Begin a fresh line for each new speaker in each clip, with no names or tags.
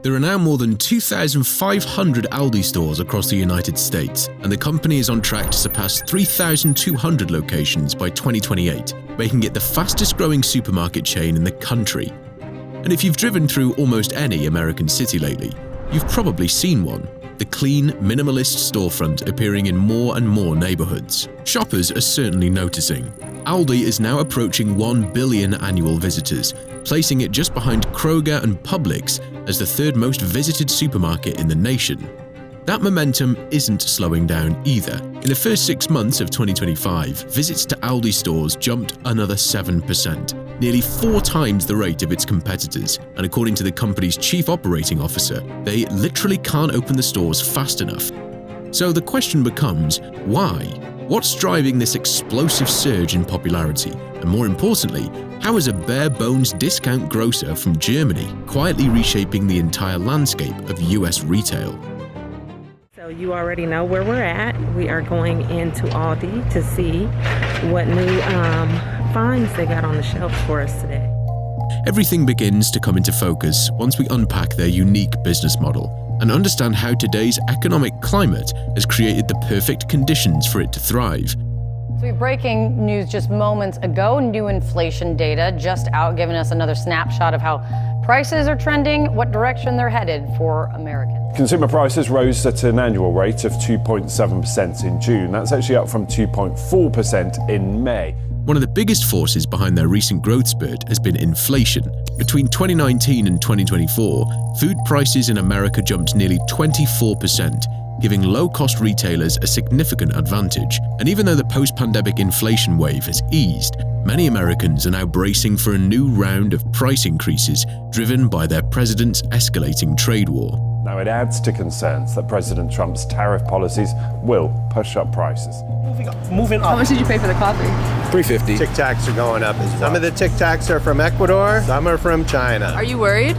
There are now more than 2,500 Aldi stores across the United States, and the company is on track to surpass 3,200 locations by 2028, making it the fastest-growing supermarket chain in the country. And if you've driven through almost any American city lately, you've probably seen one. The clean, minimalist storefront appearing in more and more neighborhoods. Shoppers are certainly noticing. Aldi is now approaching 1 billion annual visitors, placing it just behind Kroger and Publix as the third most visited supermarket in the nation. That momentum isn't slowing down either. In the first 6 months of 2025, visits to Aldi stores jumped another 7%, nearly 4 times the rate of its competitors. And according to the company's chief operating officer, they literally can't open the stores fast enough. So the question becomes, why? What's driving this explosive surge in popularity? And more importantly, how is a bare-bones discount grocer from Germany quietly reshaping the entire landscape of US retail?
So you already know where we're at. We are going into Aldi to see what new finds they got on the shelves for us today.
Everything begins to come into focus once we unpack their unique business model and understand how today's economic climate has created the perfect conditions for it to thrive.
So breaking news just moments ago, new inflation data just out, giving us another snapshot of how prices are trending, what direction they're headed for Americans.
Consumer prices rose at an annual rate of 2.7% in June. That's actually up from 2.4% in May.
One of the biggest forces behind their recent growth spurt has been inflation. Between 2019 and 2024, food prices in America jumped nearly 24%, giving low-cost retailers a significant advantage. And even though the post-pandemic inflation wave has eased, many Americans are now bracing for a new round of price increases driven by their president's escalating trade war.
Now, it adds to concerns that President Trump's tariff policies will push up prices.
Moving up.
How much did you pay for the coffee?
$3.50. Tic Tacs are going up as well. Some of the Tic Tacs are from Ecuador, some are from China.
Are you worried?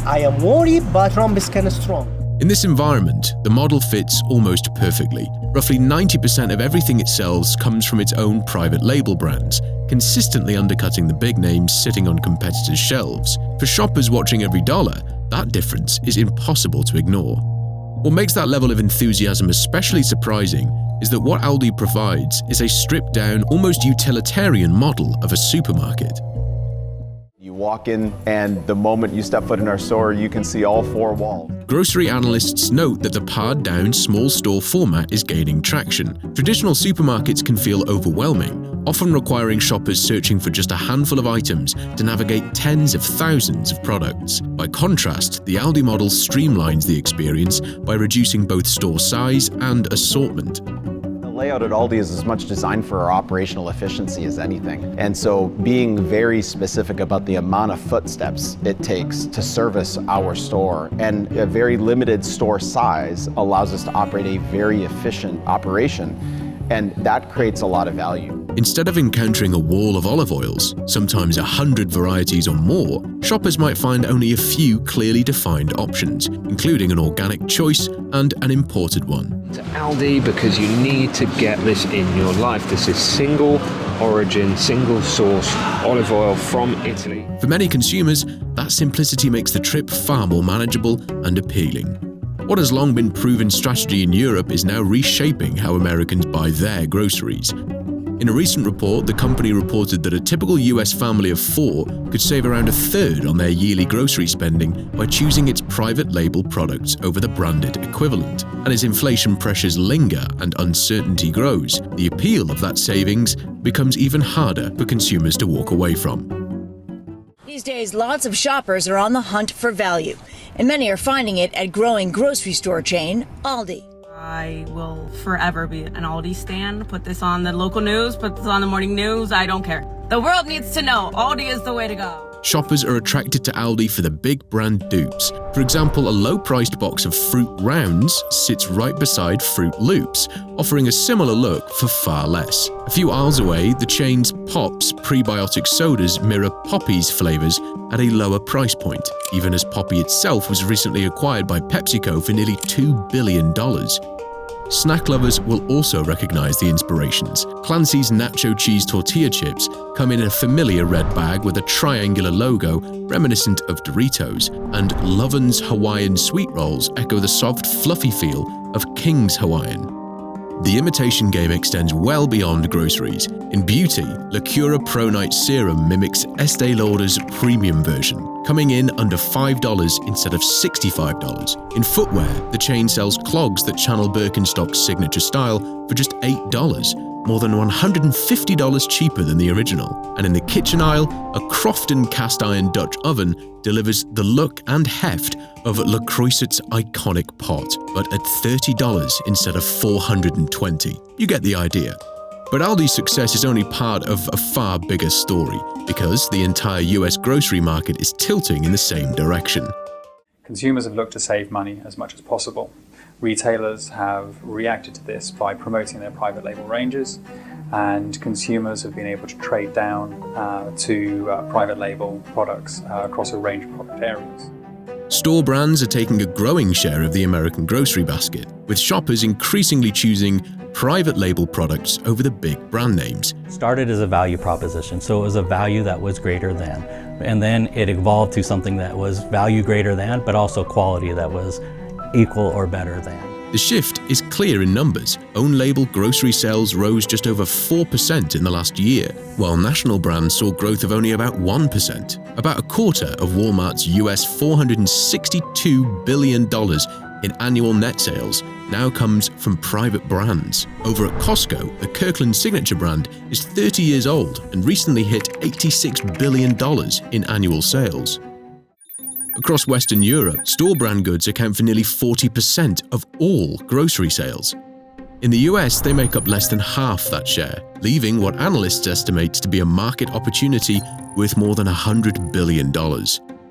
I am worried, but Trump is kind of strong.
In this environment, the model fits almost perfectly. Roughly 90% of everything it sells comes from its own private label brands, consistently undercutting the big names sitting on competitors' shelves. For shoppers watching every dollar, that difference is impossible to ignore. What makes that level of enthusiasm especially surprising is that what Aldi provides is a stripped-down, almost utilitarian model of a supermarket.
You walk in, and the moment you step foot in our store, you can see all 4 walls.
Grocery analysts note that the pared-down small store format is gaining traction. Traditional supermarkets can feel overwhelming, often requiring shoppers searching for just a handful of items to navigate tens of thousands of products. By contrast, the Aldi model streamlines the experience by reducing both store size and assortment.
The layout at Aldi is as much designed for our operational efficiency as anything. And so being very specific about the amount of footsteps it takes to service our store and a very limited store size allows us to operate a very efficient operation. And that creates a lot of value.
Instead of encountering a wall of olive oils, sometimes 100 varieties or more, shoppers might find only a few clearly defined options, including an organic choice and an imported one.
To Aldi, because you need to get this in your life. This is single origin, single source olive oil from Italy.
For many consumers, that simplicity makes the trip far more manageable and appealing. What has long been proven strategy in Europe is now reshaping how Americans buy their groceries. In a recent report, the company reported that a typical US family of 4 could save around a third on their yearly grocery spending by choosing its private label products over the branded equivalent. And as inflation pressures linger and uncertainty grows, the appeal of that savings becomes even harder for consumers to walk away from.
These days, lots of shoppers are on the hunt for value, and many are finding it at growing grocery store chain Aldi.
I will forever be an Aldi stan. Put this on the local news, put this on the morning news, I don't care. The world needs to know Aldi is the way to go.
Shoppers are attracted to Aldi for the big brand dupes. For example, a low-priced box of Fruit Rounds sits right beside Fruit Loops, offering a similar look for far less. A few aisles away, the chain's Pops prebiotic sodas mirror Poppy's flavors at a lower price point, even as Poppy itself was recently acquired by PepsiCo for nearly $2 billion. Snack lovers will also recognize the inspirations. Clancy's nacho cheese tortilla chips come in a familiar red bag with a triangular logo reminiscent of Doritos, and Lovin's Hawaiian sweet rolls echo the soft, fluffy feel of King's Hawaiian. The imitation game extends well beyond groceries. In beauty, Lacura Pro Night Serum mimics Estee Lauder's premium version, coming in under $5 instead of $65. In footwear, the chain sells clogs that channel Birkenstock's signature style for just $8, more than $150 cheaper than the original. And in the kitchen aisle, a Crofton cast iron Dutch oven delivers the look and heft of Le Croiset's iconic pot, but at $30 instead of $420. You get the idea. But Aldi's success is only part of a far bigger story, because the entire US grocery market is tilting in the same direction.
Consumers have looked to save money as much as possible. Retailers have reacted to this by promoting their private label ranges, and consumers have been able to trade down to private label products across a range of product areas.
Store brands are taking a growing share of the American grocery basket, with shoppers increasingly choosing private label products over the big brand names.
Started as a value proposition, so it was a value that was greater than. And then it evolved to something that was value greater than, but also quality that was equal or better than.
The shift is clear in numbers. Own label grocery sales rose just over 4% in the last year, while national brands saw growth of only about 1%. About a quarter of Walmart's US $462 billion in annual net sales now comes from private brands. Over at Costco, the Kirkland signature brand is 30 years old and recently hit $86 billion in annual sales. Across Western Europe, store brand goods account for nearly 40% of all grocery sales. In the US, they make up less than half that share, leaving what analysts estimate to be a market opportunity worth more than $100 billion.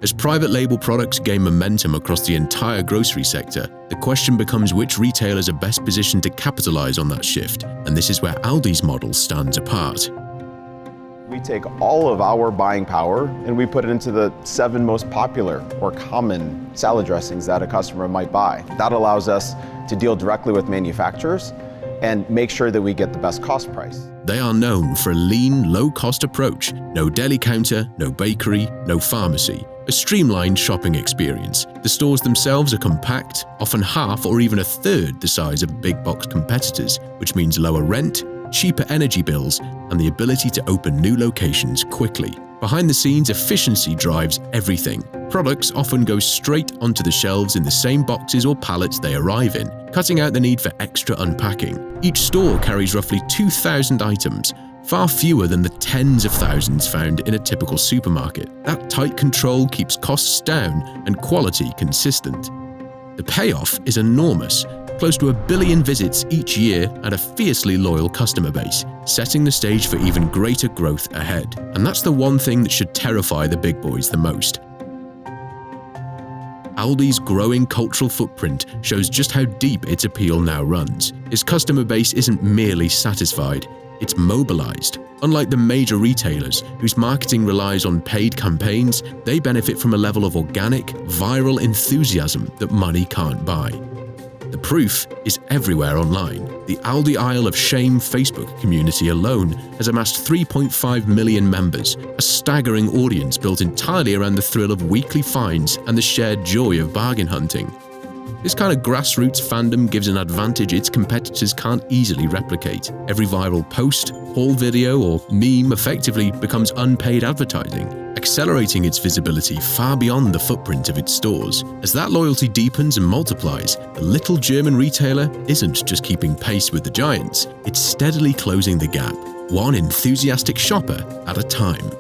As private label products gain momentum across the entire grocery sector, the question becomes which retailers are best positioned to capitalize on that shift, and this is where Aldi's model stands apart.
We take all of our buying power and we put it into the 7 most popular or common salad dressings that a customer might buy. That allows us to deal directly with manufacturers and make sure that we get the best cost price.
They are known for a lean, low-cost approach. No deli counter, no bakery, no pharmacy. A streamlined shopping experience. The stores themselves are compact, often half or even a third the size of big box competitors, which means lower rent, cheaper energy bills, and the ability to open new locations quickly. Behind the scenes, efficiency drives everything. Products often go straight onto the shelves in the same boxes or pallets they arrive in, cutting out the need for extra unpacking. Each store carries roughly 2,000 items, far fewer than the tens of thousands found in a typical supermarket. That tight control keeps costs down and quality consistent. The payoff is enormous. Close to 1 billion visits each year and a fiercely loyal customer base, setting the stage for even greater growth ahead. And that's the one thing that should terrify the big boys the most. Aldi's growing cultural footprint shows just how deep its appeal now runs. Its customer base isn't merely satisfied, it's mobilized. Unlike the major retailers, whose marketing relies on paid campaigns, they benefit from a level of organic, viral enthusiasm that money can't buy. The proof is everywhere online. The Aldi Isle of Shame Facebook community alone has amassed 3.5 million members, a staggering audience built entirely around the thrill of weekly finds and the shared joy of bargain hunting. This kind of grassroots fandom gives an advantage its competitors can't easily replicate. Every viral post, haul video, or meme effectively becomes unpaid advertising, accelerating its visibility far beyond the footprint of its stores. As that loyalty deepens and multiplies, the little German retailer isn't just keeping pace with the giants, it's steadily closing the gap, one enthusiastic shopper at a time.